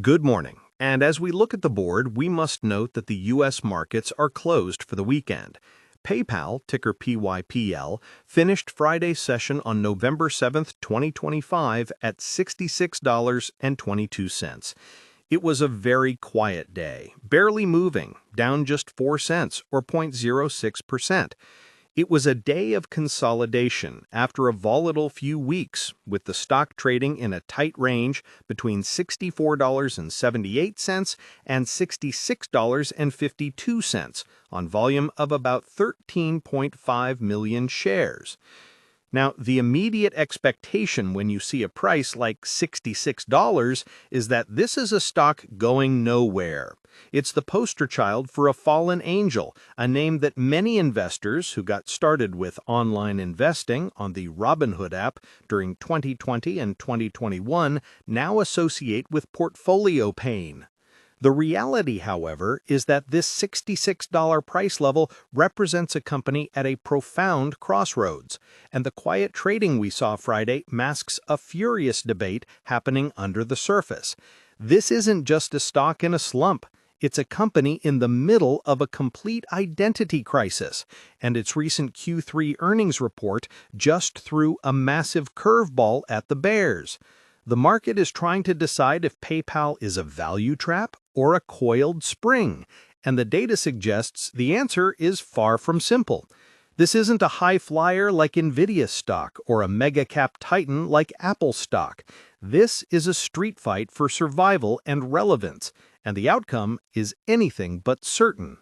Good morning. And as we look at the board, we must note that the U.S. markets are closed for the weekend. PayPal, ticker PYPL, finished Friday's session on November 7, 2025 at $66.22. It was a very quiet day, barely moving, down just 4 cents or 0.06%. It was a day of consolidation after a volatile few weeks, with the stock trading in a tight range between $64.78 and $66.52 on volume of about 13.5 million shares. Now, the immediate expectation when you see a price like $66 is that this is a stock going nowhere. It's the poster child for a fallen angel, a name that many investors who got started with online investing on the Robinhood app during 2020 and 2021 now associate with portfolio pain. The reality, however, is that this $66 price level represents a company at a profound crossroads, and the quiet trading we saw Friday masks a furious debate happening under the surface. This isn't just a stock in a slump. It's a company in the middle of a complete identity crisis, and its recent Q3 earnings report just threw a massive curveball at the bears. The market is trying to decide if PayPal is a value trap or a coiled spring, and the data suggests the answer is far from simple. This isn't a high flyer like Nvidia stock or a mega cap titan like Apple stock. This is a street fight for survival and relevance, and the outcome is anything but certain.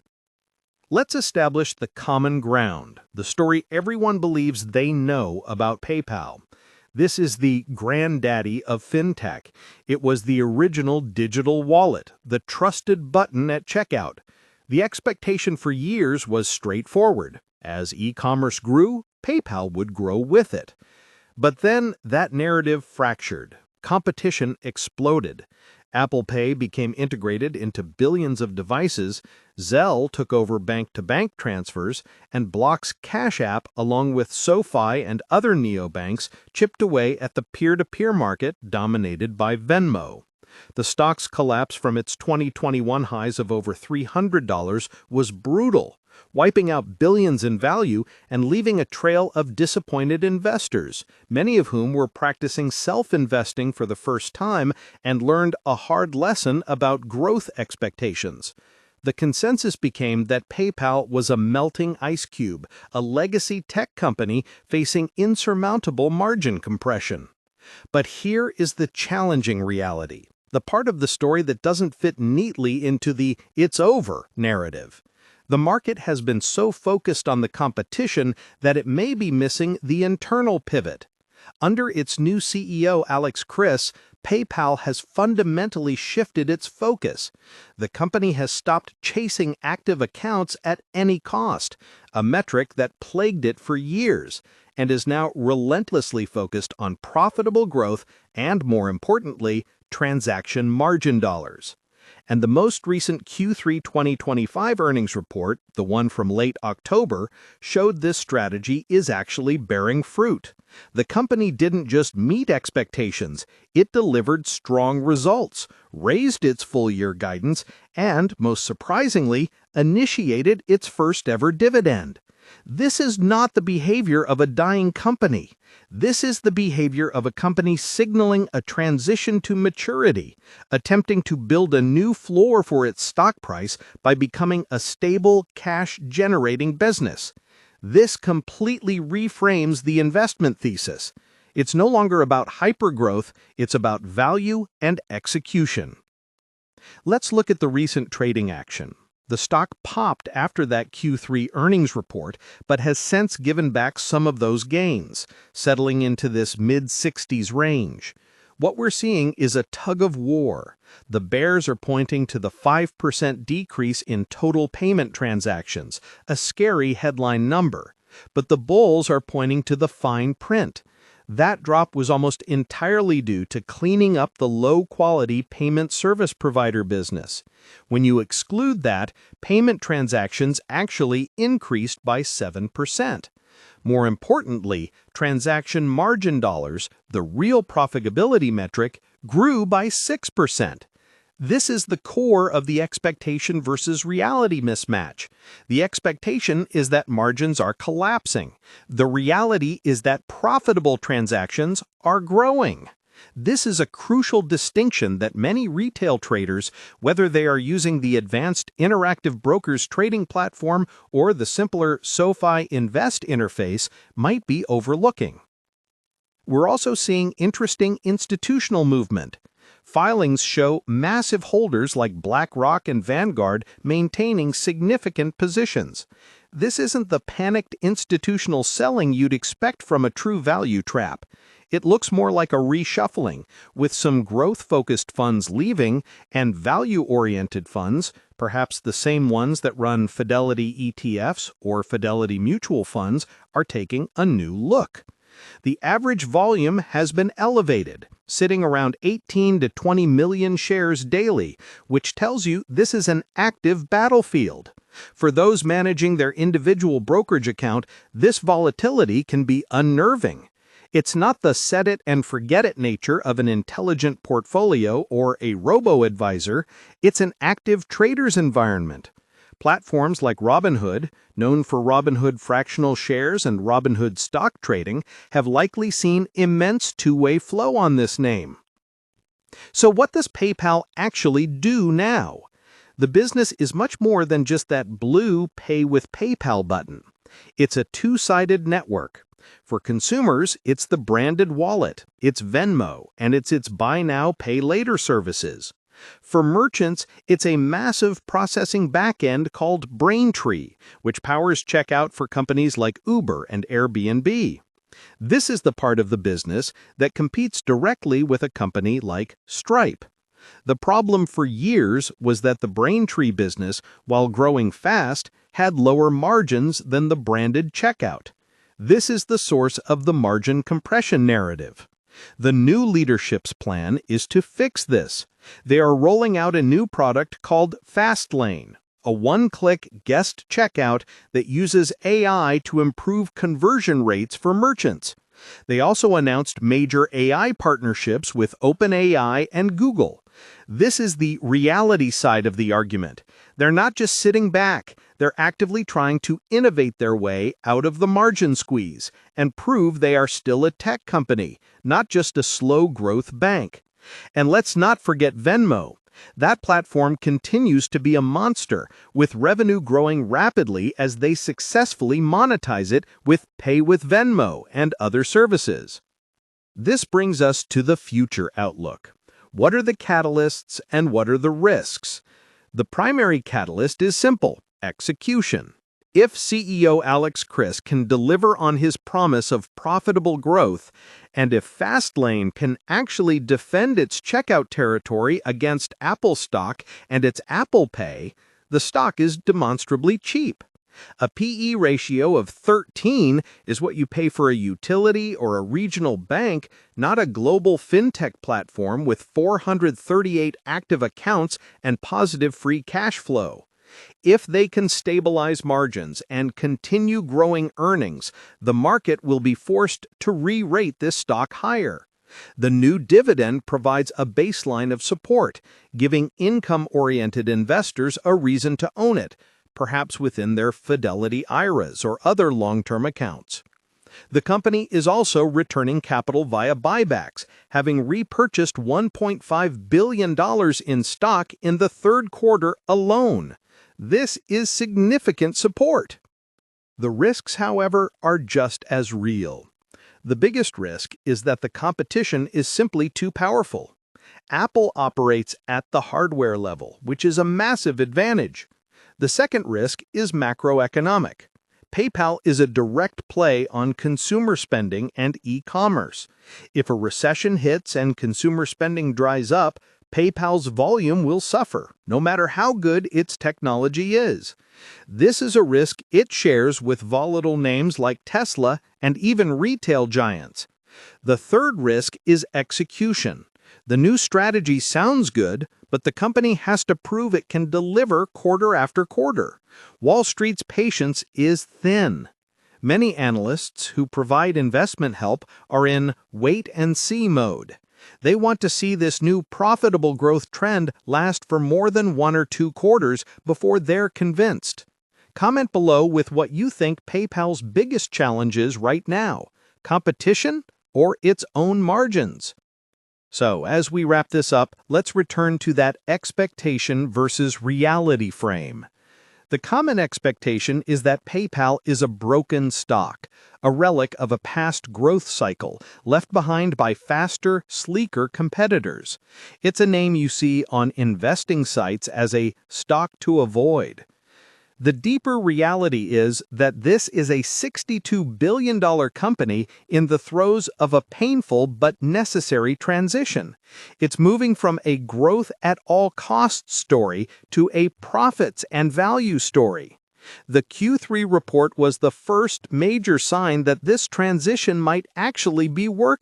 Let's establish the common ground, the story everyone believes they know about PayPal. This is the granddaddy of fintech. It was the original digital wallet, the trusted button at checkout. The expectation for years was straightforward. As e-commerce grew, PayPal would grow with it. But then that narrative fractured. Competition exploded. Apple Pay became integrated into billions of devices, Zelle took over bank-to-bank transfers, and Block's Cash App, along with SoFi and other neobanks, chipped away at the peer-to-peer market dominated by Venmo. The stock's collapse from its 2021 highs of over $300 was brutal, wiping out billions in value and leaving a trail of disappointed investors, many of whom were practicing self-investing for the first time and learned a hard lesson about growth expectations. The consensus became that PayPal was a melting ice cube, a legacy tech company facing insurmountable margin compression. But here is the challenging reality, the part of the story that doesn't fit neatly into the "it's over" narrative. The market has been so focused on the competition that it may be missing the internal pivot. Under its new CEO, Alex Chriss, PayPal has fundamentally shifted its focus. The company has stopped chasing active accounts at any cost, a metric that plagued it for years, and is now relentlessly focused on profitable growth and, more importantly, transaction margin dollars. And the most recent Q3 2025 earnings report, the one from late October, showed this strategy is actually bearing fruit. The company didn't just meet expectations, it delivered strong results, raised its full-year guidance, and, most surprisingly, initiated its first-ever dividend. This is not the behavior of a dying company. This is the behavior of a company signaling a transition to maturity, attempting to build a new floor for its stock price by becoming a stable, cash-generating business. This completely reframes the investment thesis. It's no longer about hypergrowth, it's about value and execution. Let's look at the recent trading action. The stock popped after that Q3 earnings report, but has since given back some of those gains, settling into this mid-60s range. What we're seeing is a tug of war. The bears are pointing to the 5% decrease in total payment transactions, a scary headline number. But the bulls are pointing to the fine print. That drop was almost entirely due to cleaning up the low-quality payment service provider business. When you exclude that, payment transactions actually increased by 7%. More importantly, transaction margin dollars, the real profitability metric, grew by 6%. This is the core of the expectation versus reality mismatch. The expectation is that margins are collapsing. The reality is that profitable transactions are growing. This is a crucial distinction that many retail traders, whether they are using the advanced Interactive Brokers trading platform or the simpler SoFi Invest interface, might be overlooking. We're also seeing interesting institutional movement. Filings show massive holders like BlackRock and Vanguard maintaining significant positions. This isn't the panicked institutional selling you'd expect from a true value trap. It looks more like a reshuffling, with some growth-focused funds leaving and value-oriented funds, perhaps the same ones that run Fidelity ETFs or Fidelity mutual funds, are taking a new look. The average volume has been elevated, sitting around 18 to 20 million shares daily, which tells you this is an active battlefield. For those managing their individual brokerage account, this volatility can be unnerving. It's not the set-it-and-forget-it nature of an intelligent portfolio or a robo-advisor, it's an active trader's environment. Platforms like Robinhood, known for Robinhood fractional shares and Robinhood stock trading, have likely seen immense two-way flow on this name. So what does PayPal actually do now? The business is much more than just that blue Pay with PayPal button. It's a two-sided network. For consumers, it's the branded wallet, it's Venmo, and it's buy now, pay later services. For merchants, it's a massive processing backend called Braintree, which powers checkout for companies like Uber and Airbnb. This is the part of the business that competes directly with a company like Stripe. The problem for years was that the Braintree business, while growing fast, had lower margins than the branded checkout. This is the source of the margin compression narrative. The new leadership's plan is to fix this. They are rolling out a new product called Fastlane, a one-click guest checkout that uses AI to improve conversion rates for merchants. They also announced major AI partnerships with OpenAI and Google. This is the reality side of the argument. They're not just sitting back, they're actively trying to innovate their way out of the margin squeeze and prove they are still a tech company, not just a slow-growth bank. And let's not forget Venmo. That platform continues to be a monster, with revenue growing rapidly as they successfully monetize it with Pay with Venmo and other services. This brings us to the future outlook. What are the catalysts and what are the risks? The primary catalyst is simple: execution. If CEO Alex Chriss can deliver on his promise of profitable growth, and if Fastlane can actually defend its checkout territory against Apple stock and its Apple Pay, the stock is demonstrably cheap. A PE ratio of 13 is what you pay for a utility or a regional bank, not a global fintech platform with 438 active accounts and positive free cash flow. If they can stabilize margins and continue growing earnings, the market will be forced to re-rate this stock higher. The new dividend provides a baseline of support, giving income-oriented investors a reason to own it, perhaps within their Fidelity IRAs or other long-term accounts. The company is also returning capital via buybacks, having repurchased $1.5 billion in stock in the third quarter alone. This is significant support. The risks, however, are just as real. The biggest risk is that the competition is simply too powerful. Apple operates at the hardware level, which is a massive advantage. The second risk is macroeconomic. PayPal is a direct play on consumer spending and e-commerce. If a recession hits and consumer spending dries up, PayPal's volume will suffer, no matter how good its technology is. This is a risk it shares with volatile names like Tesla and even retail giants. The third risk is execution. The new strategy sounds good, but the company has to prove it can deliver quarter after quarter. Wall Street's patience is thin. Many analysts who provide investment help are in wait-and-see mode. They want to see this new profitable growth trend last for more than 1 or 2 quarters before they're convinced. Comment below with what you think PayPal's biggest challenge is right now: competition or its own margins. So, as we wrap this up, let's return to that expectation versus reality frame. The common expectation is that PayPal is a broken stock, a relic of a past growth cycle left behind by faster, sleeker competitors. It's a name you see on investing sites as a stock to avoid. The deeper reality is that this is a $62 billion company in the throes of a painful but necessary transition. It's moving from a growth at all costs story to a profits and value story. The Q3 report was the first major sign that this transition might actually be working.